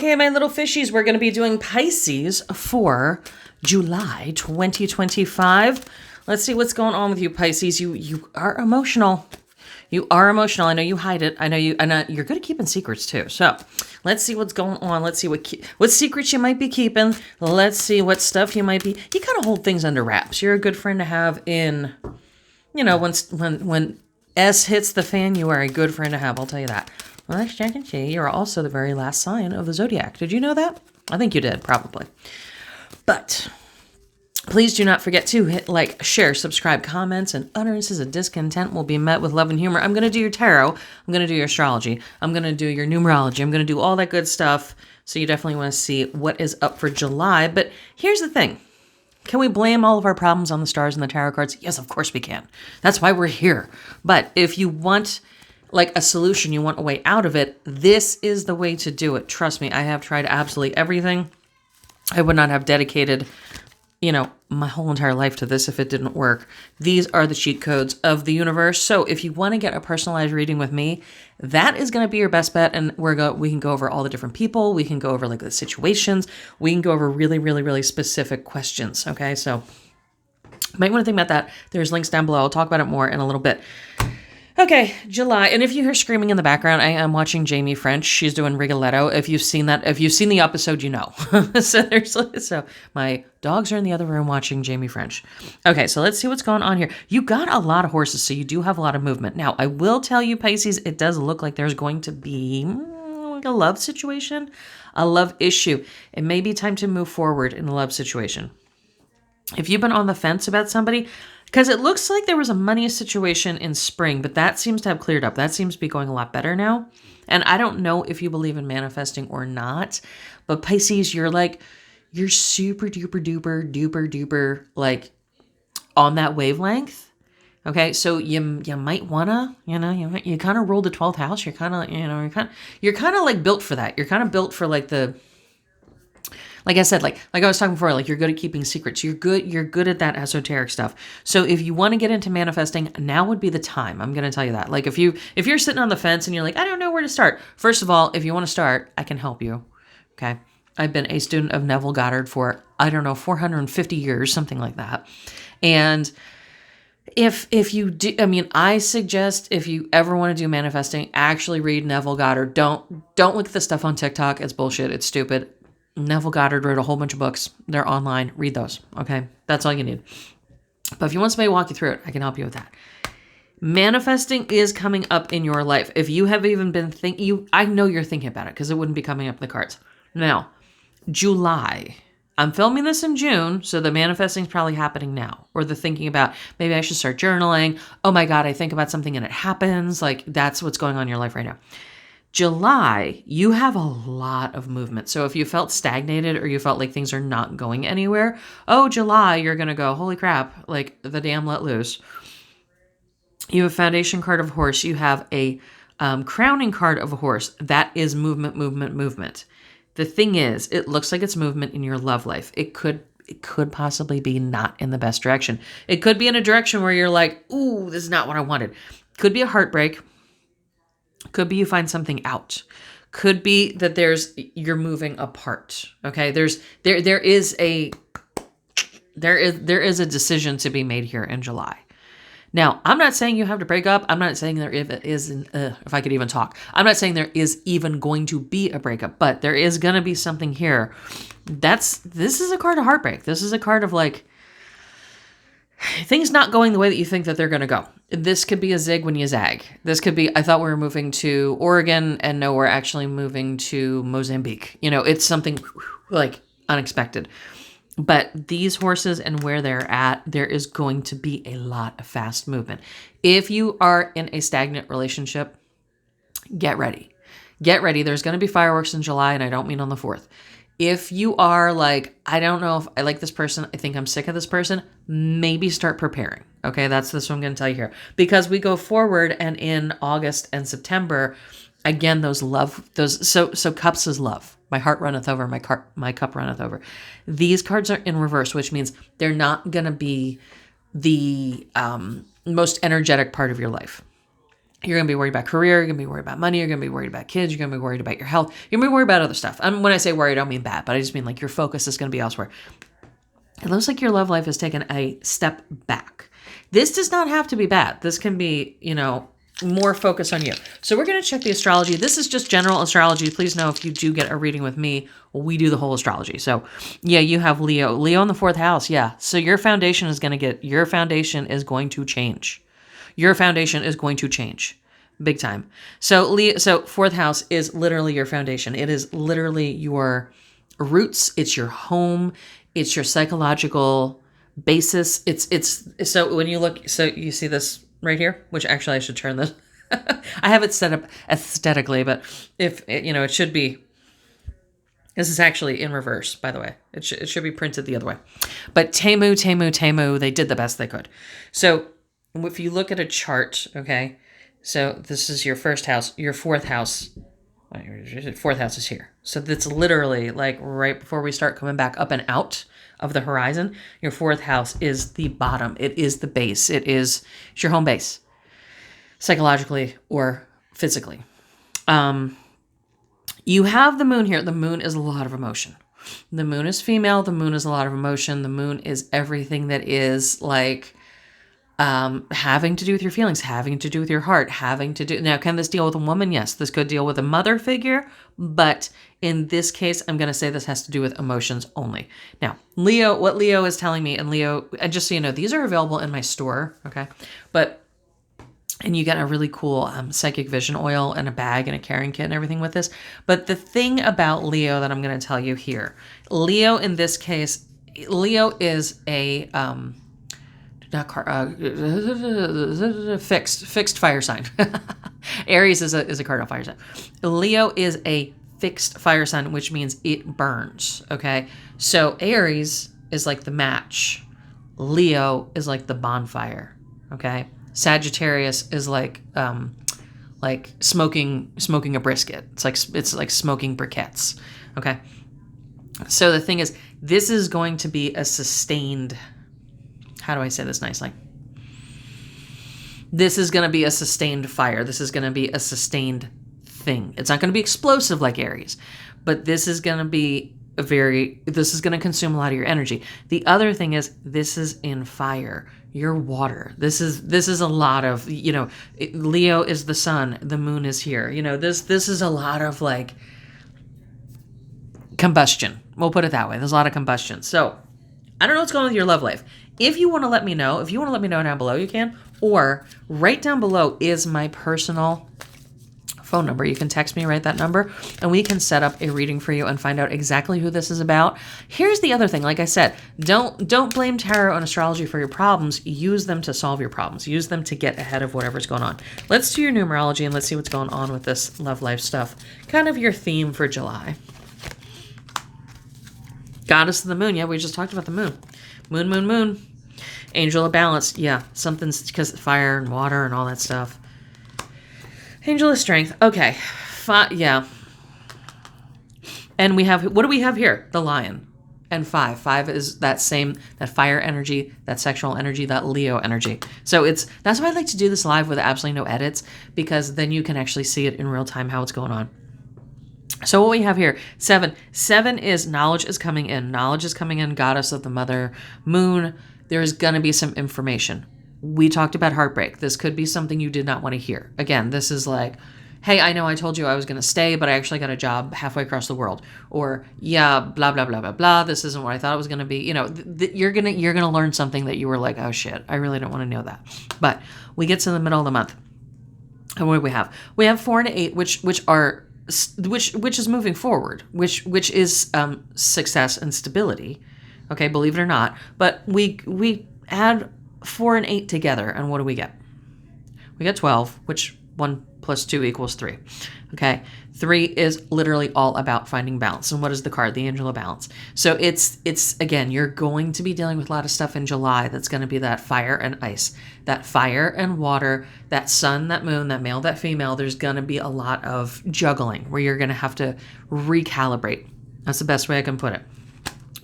Okay, my little fishies, we're going to be doing Pisces for July 2025. Let's see what's going on with you, Pisces. You are emotional. You are emotional. I know you hide it. I know you're good at keeping secrets too. So let's see what's going on. Let's see what secrets you might be keeping. Let's see what stuff you might be. You kind of hold things under wraps. You're a good friend to have in, when S hits the fan, you are a good friend to have. I'll tell you that. Well, let's check and see. You're also the very last sign of the zodiac. Did you know that? I think you did, probably. But please do not forget to hit like, share, subscribe, comments, and utterances of discontent will be met with love and humor. I'm going to do your tarot. I'm going to do your astrology. I'm going to do your numerology. I'm going to do all that good stuff. So you definitely want to see what is up for July. But here's the thing. Can we blame all of our problems on the stars and the tarot cards? Yes, of course we can. That's why we're here. But if you want like a solution, you want a way out of it, this is the way to do it. Trust me, I have tried absolutely everything. I would not have dedicated, my whole entire life to this if it didn't work. These are the cheat codes of the universe. So if you want to get a personalized reading with me, that is going to be your best bet. And we can go over all the different people. We can go over like the situations. We can go over really, really, really specific questions. Okay, so you might want to think about that. There's links down below. I'll talk about it more in a little bit. Okay, July. And if you hear screaming in the background, I am watching Jamie French. She's doing Rigoletto. If you've seen that, if you've seen the episode, you know. So my dogs are in the other room watching Jamie French. Okay, so let's see what's going on here. You got a lot of horses, so you do have a lot of movement. Now, I will tell you, Pisces, it does look like there's going to be like a love situation, a love issue. It may be time to move forward in a love situation. If you've been on the fence about somebody, because it looks like there was a money situation in spring, but that seems to have cleared up. That seems to be going a lot better now. And I don't know if you believe in manifesting or not, but Pisces, you're super duper duper duper duper like on that wavelength. Okay, so you might wanna, you kind of roll the 12th house. You're kind of like built for that. You're kind of built for like like I said, like I was talking before, like you're good at keeping secrets. You're good at that esoteric stuff. So if you want to get into manifesting, now would be the time. I'm going to tell you that. Like if you're sitting on the fence and you're like, I don't know where to start. First of all, if you want to start, I can help you. Okay. I've been a student of Neville Goddard for, 450 years, something like that. And if you do, I suggest if you ever want to do manifesting, actually read Neville Goddard. Don't look at the stuff on TikTok. It's bullshit. It's stupid. Neville Goddard wrote a whole bunch of books. They're online. Read those. Okay. That's all you need. But if you want somebody to walk you through it, I can help you with that. Manifesting is coming up in your life. If you have even been I know you're thinking about it because it wouldn't be coming up in the cards. Now, July. I'm filming this in June, so the manifesting is probably happening now. Or the thinking about, maybe I should start journaling. Oh my God, I think about something and it happens. Like that's what's going on in your life right now. July, you have a lot of movement. So if you felt stagnated or you felt like things are not going anywhere, July, you're going to go, holy crap, like the damn let loose. You have a foundation card of horse. You have a crowning card of a horse. That is movement, movement, movement. The thing is, it looks like it's movement in your love life. It could possibly be not in the best direction. It could be in a direction where you're like, ooh, this is not what I wanted. Could be a heartbreak. Could be you find something out. Could be that you're moving apart. Okay, there is a decision to be made here in July. Now, I'm not saying you have to break up. I'm not saying if I could even talk. I'm not saying there is even going to be a breakup, but there is going to be something here. This is a card of heartbreak. This is a card of like things not going the way that you think that they're going to go. This could be a zig when you zag. This could be, I thought we were moving to Oregon and no, we're actually moving to Mozambique. It's something like unexpected. But these horses and where they're at, there is going to be a lot of fast movement. If you are in a stagnant relationship, get ready. Get ready. There's going to be fireworks in July, and I don't mean on the 4th. If you are like, I don't know if I like this person, I think I'm sick of this person, maybe start preparing. Okay, that's what I'm going to tell you here. Because we go forward, and in August and September, again, so cups is love. My heart runneth over, my cup runneth over. These cards are in reverse, which means they're not going to be the most energetic part of your life. You're going to be worried about career. You're going to be worried about money. You're going to be worried about kids. You're going to be worried about your health. You're going to be worried about other stuff. When I say worried, I don't mean bad, but I just mean like your focus is going to be elsewhere. It looks like your love life has taken a step back. This does not have to be bad. This can be, more focus on you. So we're going to check the astrology. This is just general astrology. Please know if you do get a reading with me, we do the whole astrology. So yeah, you have Leo in the 4th house. Yeah. So your foundation is going to change. Your foundation is going to change big time. So 4th house is literally your foundation. It is literally your roots. It's your home. It's your psychological basis. It's so when you look, so you see this right here, which actually I should turn this. I have it set up aesthetically, but if it should be, this is actually in reverse, by the way. It should be printed the other way. But Temu, they did the best they could. So if you look at a chart, okay, so this is your 1st house, your 4th house. 4th house is here. So that's literally like right before we start coming back up and out of the horizon. Your 4th house is the bottom. It is the base. It's your home base, psychologically or physically. You have the moon here. The moon is a lot of emotion. The moon is female. The moon is a lot of emotion. The moon is everything that is like having to do with your feelings, having to do with your heart, now, can this deal with a woman? Yes, this could deal with a mother figure, but in this case, I'm going to say this has to do with emotions only. Now, what Leo is telling me, and just so you know, these are available in my store, okay? And you get a really cool psychic vision oil and a bag and a carrying kit and everything with this. But the thing about Leo that I'm going to tell you here, Leo in this case, Leo is a fixed fire sign. Aries is a cardinal fire sign. Leo is a fixed fire sign, which means it burns. Okay, so Aries is like the match. Leo is like the bonfire. Okay, Sagittarius is like smoking a brisket. It's like smoking briquettes. Okay, so the thing is, this is going to be a sustained. How do I say this nicely? This is going to be a sustained fire. This is going to be a sustained thing. It's not going to be explosive like Aries, but this is going to consume a lot of your energy. The other thing is, this is in fire. Your water. This is a lot of, Leo is the sun, the moon is here. This is a lot of like combustion. We'll put it that way. There's a lot of combustion. So I don't know what's going on with your love life. If you want to let me know, down below, you can. Or right down below is my personal phone number. You can text me, write that number, and we can set up a reading for you and find out exactly who this is about. Here's the other thing. Like I said, don't blame tarot and astrology for your problems. Use them to solve your problems. Use them to get ahead of whatever's going on. Let's do your numerology and let's see what's going on with this love life stuff. Kind of your theme for July. Goddess of the moon. Yeah, we just talked about the moon. Moon. Angel of balance. Yeah, something's because fire and water and all that stuff. Angel of strength. Okay. Yeah. And what do we have here? The lion. And 5. 5 is that fire energy, that sexual energy, that Leo energy. So that's why I like to do this live with absolutely no edits, because then you can actually see it in real time how it's going on. So what we have here, 7. 7 is knowledge is coming in. Knowledge is coming in, goddess of the mother, moon. There's going to be some information. We talked about heartbreak. This could be something you did not want to hear. Again, this is like, hey, I know I told you I was going to stay, but I actually got a job halfway across the world. Or, yeah, blah, blah, blah, blah, blah. This isn't what I thought it was going to be. You're going to learn something that you were like, oh shit, I really don't want to know that. But we get to the middle of the month. And what do we have? We have 4 and 8, which is moving forward, which is success and stability. Okay, believe it or not. But we add 4 and 8 together, and what do we get? We get 12, which 1 plus 2 equals 3. Okay, 3 is literally all about finding balance. And what is the card? The Angel of Balance. So it's again, you're going to be dealing with a lot of stuff in July that's going to be that fire and ice, that fire and water, that sun, that moon, that male, that female. There's going to be a lot of juggling where you're going to have to recalibrate. That's the best way I can put it.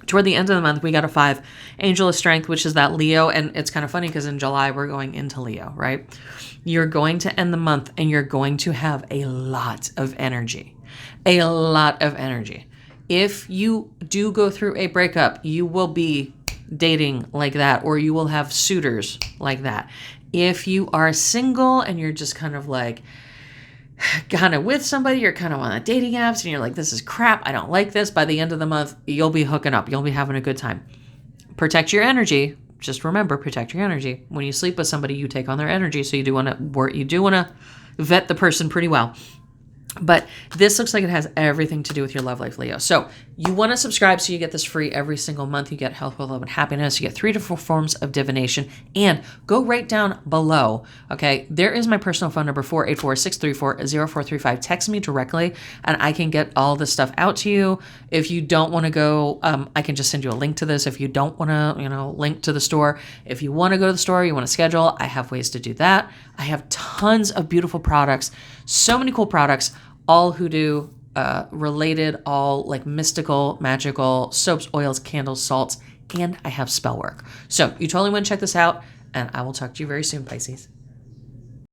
Toward the end of the month, we got a 5, Angel of Strength, which is that Leo. And it's kind of funny because in July, we're going into Leo, right? You're going to end the month and you're going to have a lot of energy. A lot of energy. If you do go through a breakup, you will be dating like that, or you will have suitors like that. If you are single and you're just kind of like, kind of with somebody, you're kind of on the dating apps and you're like, this is crap, I don't like this. By the end of the month, you'll be hooking up. You'll be having a good time. Protect your energy. Just remember, protect your energy. When you sleep with somebody, you take on their energy. So you do want to vet the person pretty well. But this looks like it has everything to do with your love life, Leo. So you want to subscribe so you get this free every single month. You get health, wealth, love, and happiness. You get 3 to 4 forms of divination. And go right down below, okay? There is my personal phone number, 484-634-0435. Text me directly, and I can get all this stuff out to you. If you don't want to go, I can just send you a link to this. If you don't want to, link to the store. If you want to go to the store, you want to schedule, I have ways to do that. I have tons of beautiful products. So many cool products, all hoodoo related, all like mystical, magical, soaps, oils, candles, salts, and I have spell work. So you totally want to check this out, and I will talk to you very soon, Pisces.